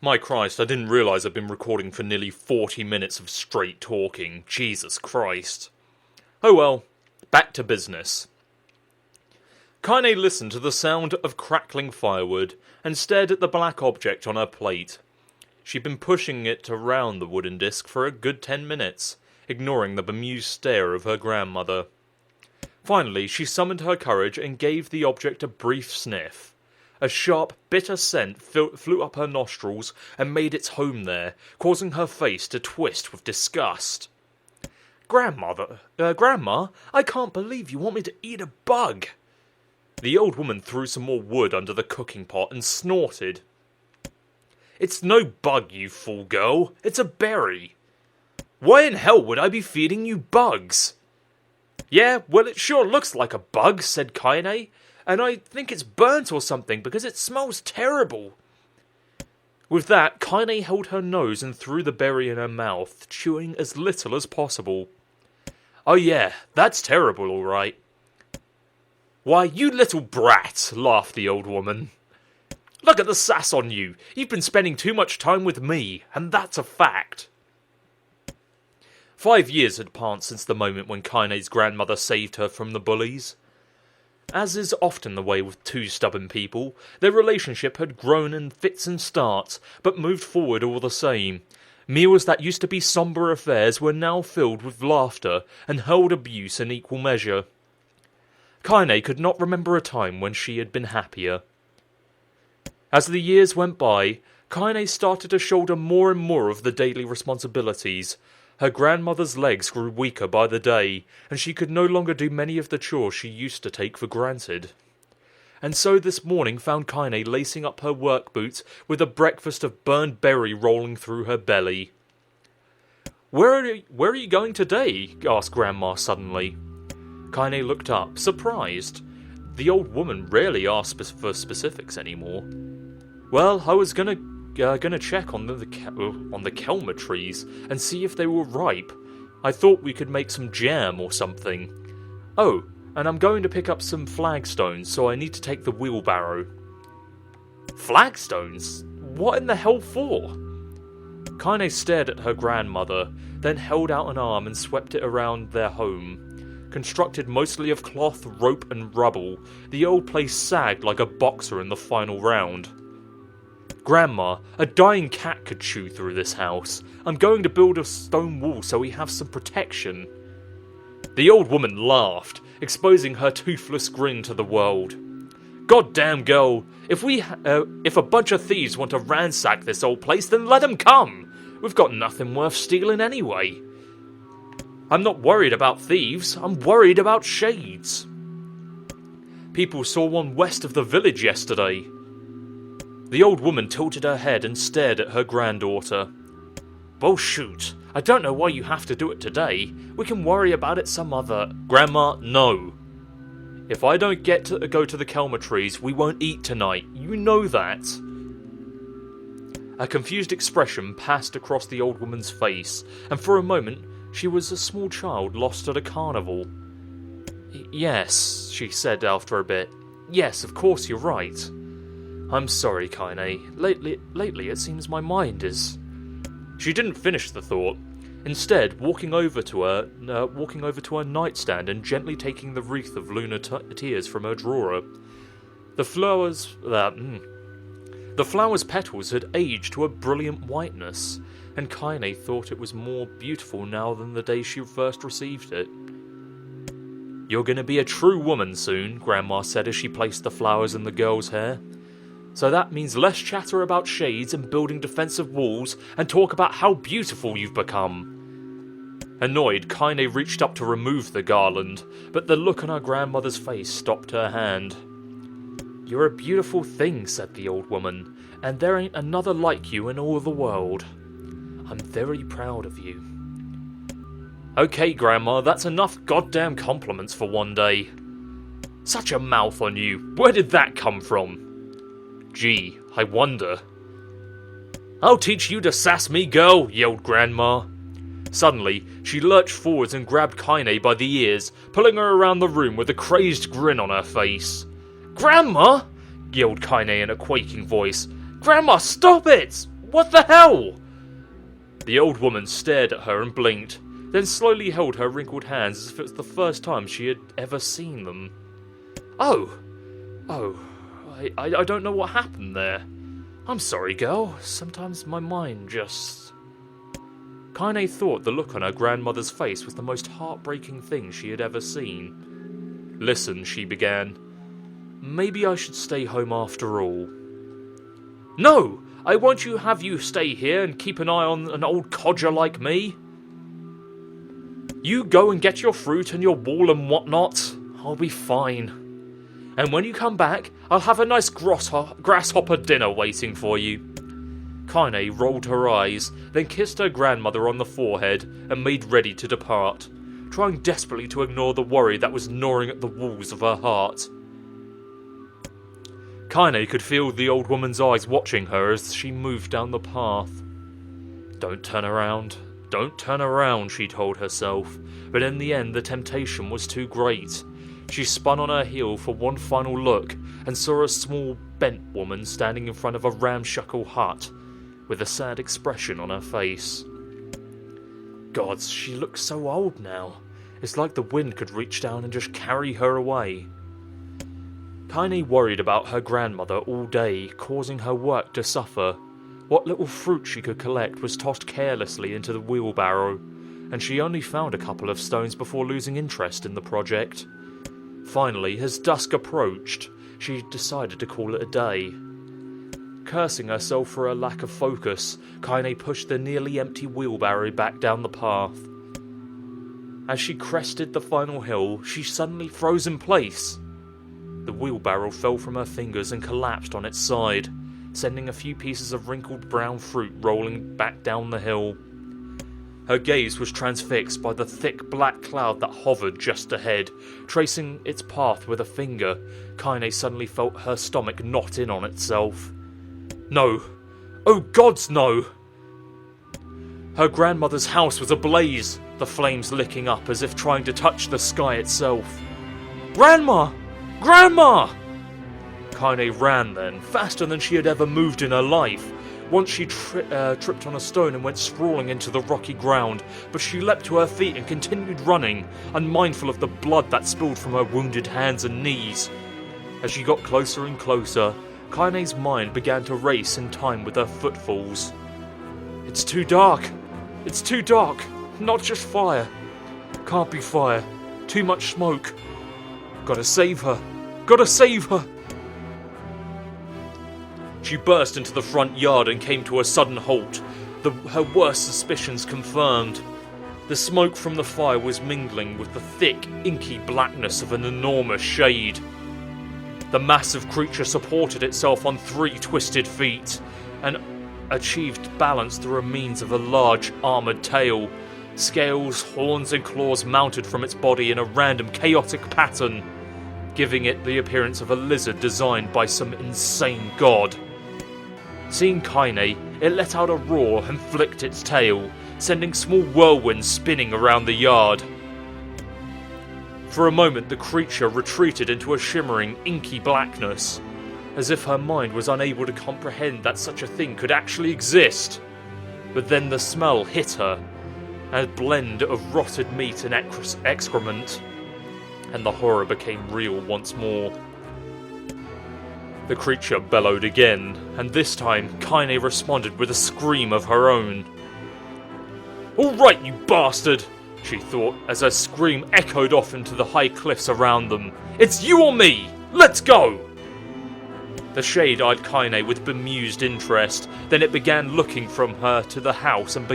My Christ, I didn't realise I'd been recording for nearly 40 minutes of straight talking. Jesus Christ. Oh well, back to business. Kaine listened to the sound of crackling firewood and stared at the black object on her plate. She'd been pushing it around the wooden disc for a good 10 minutes, ignoring the bemused stare of her grandmother. Finally, she summoned her courage and gave the object a brief sniff. A sharp, bitter scent flew up her nostrils and made its home there, causing her face to twist with disgust. Grandma, I can't believe you want me to eat a bug. The old woman threw some more wood under the cooking pot and snorted. It's no bug, you fool girl. It's a berry. Why in hell would I be feeding you bugs? Yeah, well, it sure looks like a bug, said Kaine. And I think it's burnt or something because it smells terrible. With that, Kaine held her nose and threw the berry in her mouth, chewing as little as possible. Oh yeah, that's terrible, all right. Why, you little brat, laughed the old woman. Look at the sass on you. You've been spending too much time with me, and that's a fact. 5 years had passed since the moment when Kaine's grandmother saved her from the bullies. As is often the way with two stubborn people, their relationship had grown in fits and starts, but moved forward all the same. Meals that used to be sombre affairs were now filled with laughter and held abuse in equal measure. Kaine could not remember a time when she had been happier. As the years went by, Kaine started to shoulder more and more of the daily responsibilities. Her grandmother's legs grew weaker by the day, and she could no longer do many of the chores she used to take for granted. And so this morning found Kaine lacing up her work boots with a breakfast of burned berry rolling through her belly. Where are you going today? Asked Grandma suddenly. Kaine looked up, surprised. The old woman rarely asked for specifics anymore. Well, I was gonna check on the kelma trees and see if they were ripe. I thought we could make some jam or something. Oh, and I'm going to pick up some flagstones, so I need to take the wheelbarrow. Flagstones? What in the hell for? Kaine stared at her grandmother, then held out an arm and swept it around their home. Constructed mostly of cloth, rope and rubble, the old place sagged like a boxer in the final round. Grandma, a dying cat could chew through this house. I'm going to build a stone wall so we have some protection. The old woman laughed, exposing her toothless grin to the world. Goddamn girl, if a bunch of thieves want to ransack this old place, then let them come. We've got nothing worth stealing anyway. I'm not worried about thieves, I'm worried about shades. People saw one west of the village yesterday. The old woman tilted her head and stared at her granddaughter. Well, shoot. I don't know why you have to do it today. We can worry about it some other... Grandma, no. If I don't get to go to the kelma trees, we won't eat tonight. You know that. A confused expression passed across the old woman's face, and for a moment, she was a small child lost at a carnival. Yes, she said after a bit. Yes, of course you're right. I'm sorry, Kaine. Lately it seems my mind is... She didn't finish the thought. Instead, walking over to her nightstand and gently taking the wreath of lunar tears from her drawer. The flower's petals had aged to a brilliant whiteness, and Kaine thought it was more beautiful now than the day she first received it. You're gonna be a true woman soon, Grandma said as she placed the flowers in the girl's hair. So that means less chatter about shades and building defensive walls and talk about how beautiful you've become. Annoyed, Kaine reached up to remove the garland, but the look on her grandmother's face stopped her hand. You're a beautiful thing, said the old woman, and there ain't another like you in all the world. I'm very proud of you. Okay, Grandma, that's enough goddamn compliments for one day. Such a mouth on you. Where did that come from? Gee, I wonder. I'll teach you to sass me, girl, yelled Grandma. Suddenly, she lurched forwards and grabbed Kaine by the ears, pulling her around the room with a crazed grin on her face. Grandma! yelled Kaine in a quaking voice. Grandma, stop it! What the hell? The old woman stared at her and blinked, then slowly held her wrinkled hands as if it was the first time she had ever seen them. Oh, I don't know what happened there. I'm sorry, girl. Sometimes my mind just... Kaine thought the look on her grandmother's face was the most heartbreaking thing she had ever seen. Listen, she began. Maybe I should stay home after all. No! I won't have you stay here and keep an eye on an old codger like me. You go and get your fruit and your wool and whatnot. I'll be fine. And when you come back, I'll have a nice grasshopper dinner waiting for you. Kaine rolled her eyes, then kissed her grandmother on the forehead and made ready to depart, trying desperately to ignore the worry that was gnawing at the walls of her heart. Kaine could feel the old woman's eyes watching her as she moved down the path. Don't turn around, she told herself, but in the end the temptation was too great. She spun on her heel for one final look and saw a small, bent woman standing in front of a ramshackle hut, with a sad expression on her face. Gods, she looks so old now. It's like the wind could reach down and just carry her away. Kaine worried about her grandmother all day, causing her work to suffer. What little fruit she could collect was tossed carelessly into the wheelbarrow, and she only found a couple of stones before losing interest in the project. Finally, as dusk approached, she decided to call it a day. Cursing herself for her lack of focus, Kaine pushed the nearly empty wheelbarrow back down the path. As she crested the final hill, she suddenly froze in place. The wheelbarrow fell from her fingers and collapsed on its side, sending a few pieces of wrinkled brown fruit rolling back down the hill. Her gaze was transfixed by the thick black cloud that hovered just ahead. Tracing its path with a finger, Kaine suddenly felt her stomach knot in on itself. No! Oh gods, no! Her grandmother's house was ablaze, the flames licking up as if trying to touch the sky itself. Grandma! Grandma! Kaine ran then, faster than she had ever moved in her life. Once she tripped on a stone and went sprawling into the rocky ground, but she leapt to her feet and continued running, unmindful of the blood that spilled from her wounded hands and knees. As she got closer and closer, Kaine's mind began to race in time with her footfalls. It's too dark! It's too dark! Not just fire! Can't be fire! Too much smoke! Gotta save her! Gotta save her! She burst into the front yard and came to a sudden halt, her worst suspicions confirmed. The smoke from the fire was mingling with the thick, inky blackness of an enormous shade. The massive creature supported itself on 3 twisted feet, and achieved balance through a means of a large, armoured tail. Scales, horns and claws mounted from its body in a random, chaotic pattern, giving it the appearance of a lizard designed by some insane god. Seeing Kaine, it let out a roar and flicked its tail, sending small whirlwinds spinning around the yard. For a moment the creature retreated into a shimmering, inky blackness, as if her mind was unable to comprehend that such a thing could actually exist. But then the smell hit her, a blend of rotted meat and excrement, and the horror became real once more. The creature bellowed again, and this time Kaine responded with a scream of her own. "Alright, you bastard!" she thought, as her scream echoed off into the high cliffs around them. "It's you or me! Let's go!" The shade eyed Kaine with bemused interest, then it began looking from her to the house and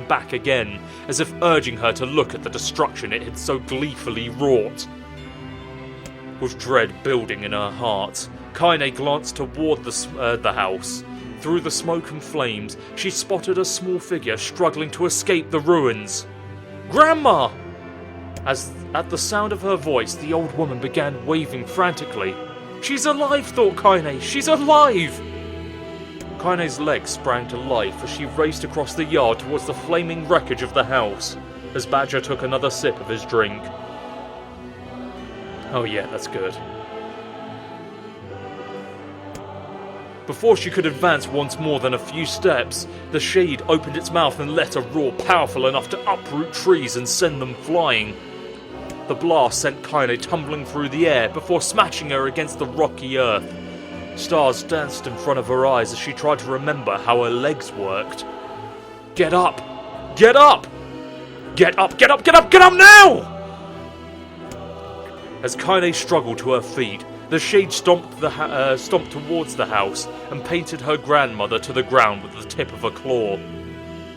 back again, as if urging her to look at the destruction it had so gleefully wrought. With dread building in her heart, Kaine glanced toward the house. Through the smoke and flames, she spotted a small figure struggling to escape the ruins. "Grandma!" As at the sound of her voice, the old woman began waving frantically. "She's alive!" thought Kaine. "She's alive!" Kaine's legs sprang to life as she raced across the yard towards the flaming wreckage of the house, as Badger took another sip of his drink. "Oh yeah, that's good." Before she could advance once more than a few steps, the shade opened its mouth and let a roar powerful enough to uproot trees and send them flying. The blast sent Kaine tumbling through the air before smashing her against the rocky earth. Stars danced in front of her eyes as she tried to remember how her legs worked. Get up! Get up! Get up, get up, get up, get up now! As Kaine struggled to her feet, the shade stomped towards the house and painted her grandmother to the ground with the tip of a claw.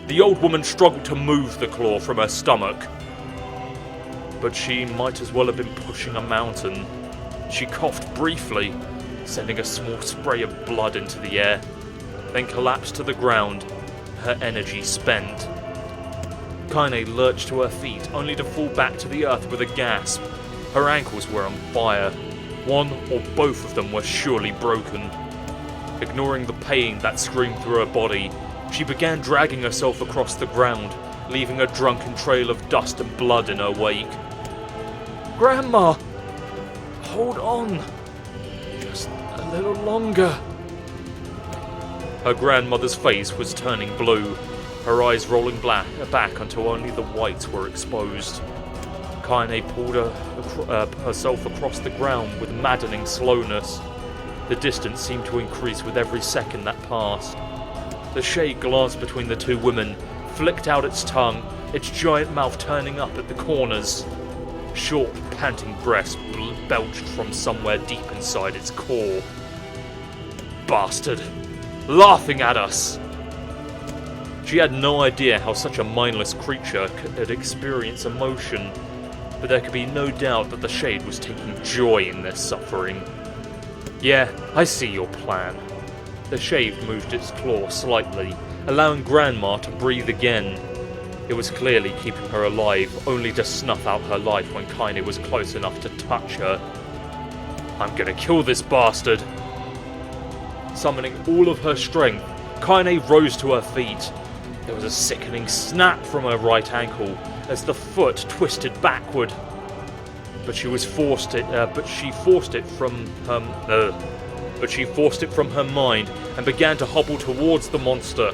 The old woman struggled to move the claw from her stomach, but she might as well have been pushing a mountain. She coughed briefly, sending a small spray of blood into the air, then collapsed to the ground, her energy spent. Kaine lurched to her feet, only to fall back to the earth with a gasp. Her ankles were on fire. One or both of them were surely broken. Ignoring the pain that screamed through her body, she began dragging herself across the ground, leaving a drunken trail of dust and blood in her wake. Grandma! Hold on! Just a little longer. Her grandmother's face was turning blue, her eyes rolling back until only the whites were exposed. Kaine pulled herself across the ground with maddening slowness. The distance seemed to increase with every second that passed. The shade glanced between the two women, flicked out its tongue, its giant mouth turning up at the corners. Short, panting breaths belched from somewhere deep inside its core. Bastard! Laughing at us! She had no idea how such a mindless creature could experience emotion, but there could be no doubt that the shade was taking joy in their suffering. Yeah, I see your plan. The shade moved its claw slightly, allowing Grandma to breathe again. It was clearly keeping her alive, only to snuff out her life when Kaine was close enough to touch her. I'm gonna kill this bastard! Summoning all of her strength, Kaine rose to her feet. There was a sickening snap from her right ankle as the foot twisted backward. But she forced it from her mind and began to hobble towards the monster.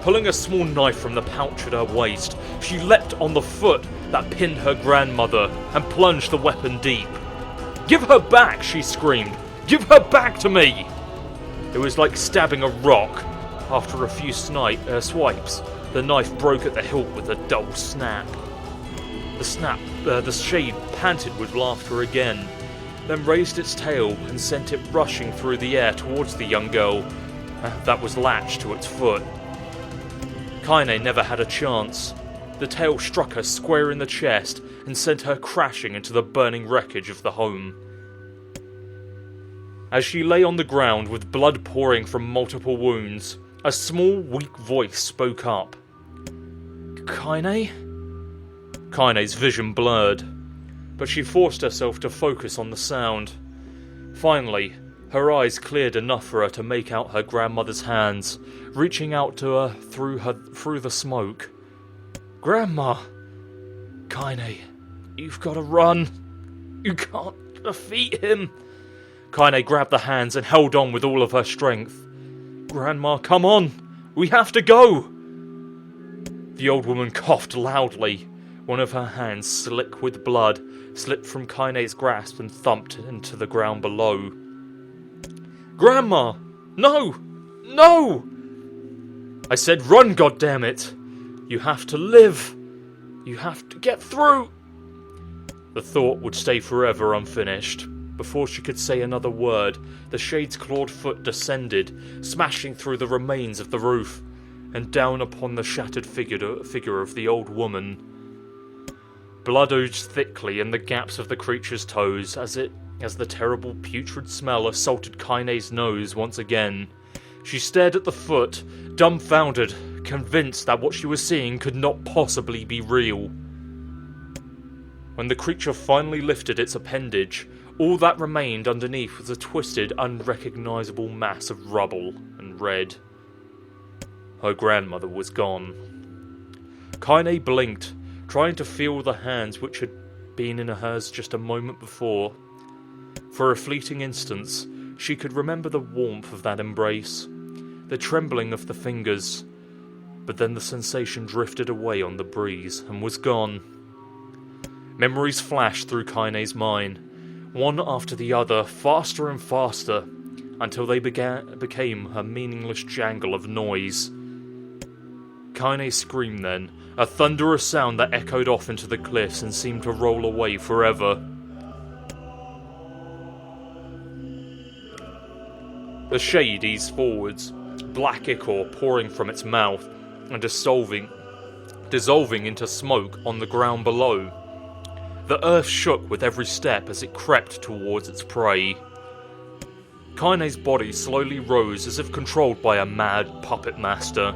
Pulling a small knife from the pouch at her waist, she leapt on the foot that pinned her grandmother and plunged the weapon deep. Give her back, she screamed. Give her back to me! It was like stabbing a rock. After a few swipes, the knife broke at the hilt with a dull snap. The shade panted with laughter again, then raised its tail and sent it rushing through the air towards the young girl that was latched to its foot. Kaine never had a chance. The tail struck her square in the chest and sent her crashing into the burning wreckage of the home. As she lay on the ground with blood pouring from multiple wounds, a small, weak voice spoke up. Kaine? Kaine's vision blurred, but she forced herself to focus on the sound. Finally, her eyes cleared enough for her to make out her grandmother's hands, reaching out to her through the smoke. Grandma! Kaine, you've got to run. You can't defeat him. Kaine grabbed the hands and held on with all of her strength. Grandma, come on! We have to go! The old woman coughed loudly. One of her hands, slick with blood, slipped from Kaine's grasp and thumped into the ground below. Grandma! No! No! I said run, goddammit! You have to live! You have to get through! The thought would stay forever unfinished. Before she could say another word, the shade's clawed foot descended, smashing through the remains of the roof, and down upon the shattered figure of the old woman. Blood oozed thickly in the gaps of the creature's toes as the terrible putrid smell assaulted Kaine's nose once again. She stared at the foot, dumbfounded, convinced that what she was seeing could not possibly be real. When the creature finally lifted its appendage, all that remained underneath was a twisted, unrecognizable mass of rubble and red. Her grandmother was gone. Kaine blinked, trying to feel the hands which had been in hers just a moment before. For a fleeting instant, She could remember the warmth of that embrace, the trembling of the fingers, but then the sensation drifted away on the breeze and was gone. Memories flashed through Kaine's mind, one after the other, faster and faster, until they became a meaningless jangle of noise. Kaine screamed then, a thunderous sound that echoed off into the cliffs and seemed to roll away forever. The shade eased forwards, black ichor pouring from its mouth and dissolving into smoke on the ground below. The earth shook with every step as it crept towards its prey. Kaine's body slowly rose as if controlled by a mad puppet master.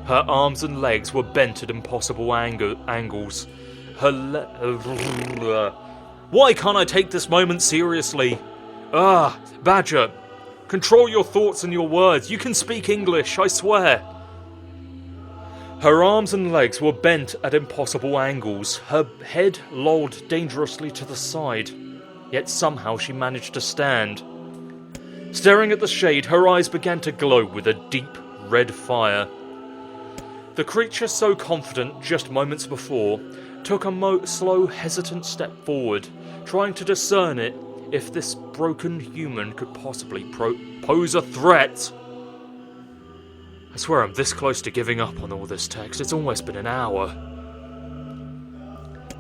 Her arms and legs were bent at impossible angles. Why can't I take this moment seriously? Badger, control your thoughts and your words. You can speak English, I swear. Her arms and legs were bent at impossible angles. Her head lolled dangerously to the side. Yet somehow she managed to stand. Staring at the shade, her eyes began to glow with a deep red fire. The creature, so confident just moments before, took a slow, hesitant step forward, trying to discern if this broken human could possibly pose a threat. I swear I'm this close to giving up on all this text. It's almost been an hour.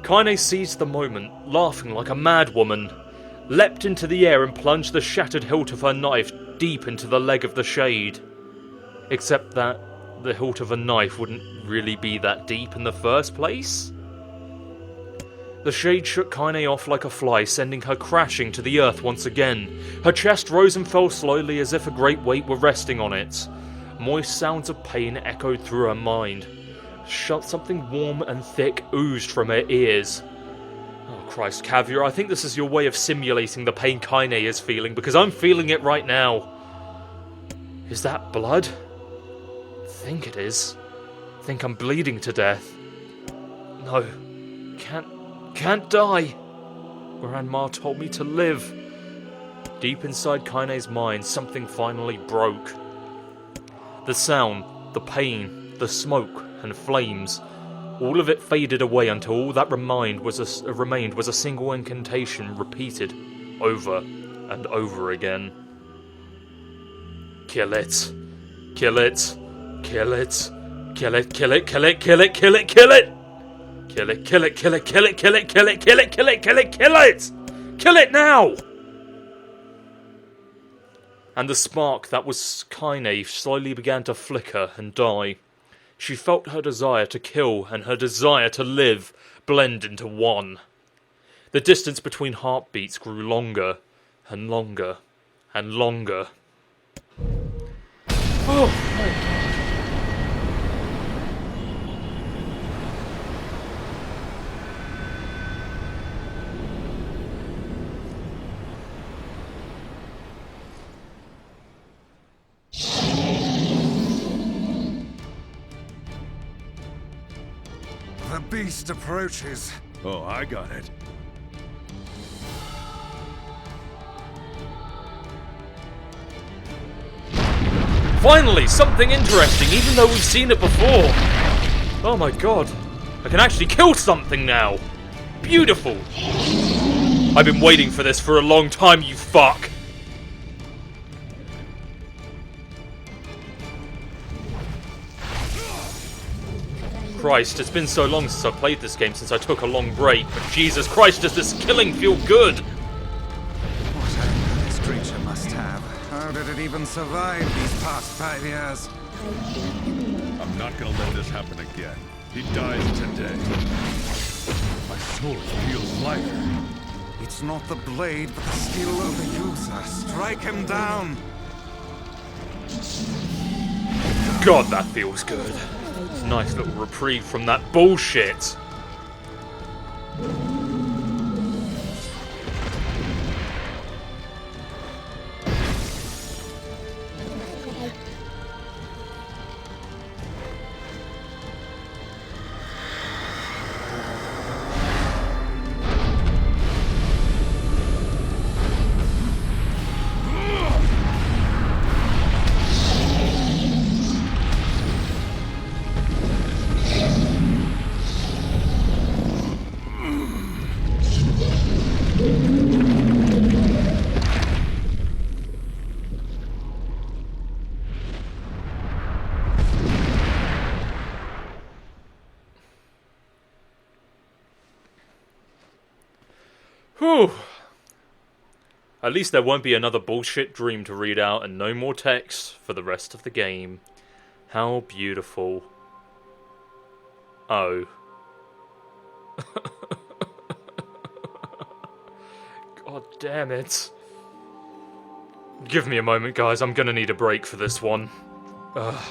Kaine seized the moment, laughing like a madwoman, leapt into the air and plunged the shattered hilt of her knife deep into the leg of the shade. Except that the hilt of a knife wouldn't really be that deep in the first place. The shade shook Kaine off like a fly, sending her crashing to the earth once again. Her chest rose and fell slowly as if a great weight were resting on it. Moist sounds of pain echoed through her mind. Something warm and thick oozed from her ears. Oh Christ, Caviar, I think this is your way of simulating the pain Kaine is feeling, because I'm feeling it right now. Is that blood? I think it is. I think I'm bleeding to death. No, can't die. Grandma told me to live. Deep inside Kaine's mind, something finally broke. The sound, the pain, the smoke and flames, all of it faded away until all that remained was a single incantation repeated over and over again. Kill it. Kill it. Kill it. Kill it, kill it, kill it, kill it, kill it, kill it! Kill it, kill it, kill it, kill it, kill it, kill it, kill it, kill it, kill it, kill it! Kill it now! And the spark that was Kaine slowly began to flicker and die. She felt her desire to kill and her desire to live blend into one. The distance between heartbeats grew longer and longer and longer. Oh my God. The beast approaches. Oh, I got it. Finally, something interesting, even though we've seen it before. Oh my God. I can actually kill something now. Beautiful. I've been waiting for this for a long time, you fuck. Christ, it's been so long since I played this game, since I took a long break, but Jesus Christ, does this killing feel good? What anger this creature must have. How did it even survive these past 5 years? I'm not gonna let this happen again. He dies today. My soul feels lighter. It's not the blade, but the skill of the user. Strike him down! God, that feels good. Nice little reprieve from that bullshit. Whew. At least there won't be another bullshit dream to read out and no more text for the rest of the game. How beautiful. Oh. God damn it. Give me a moment, guys. I'm gonna need a break for this one. Ugh.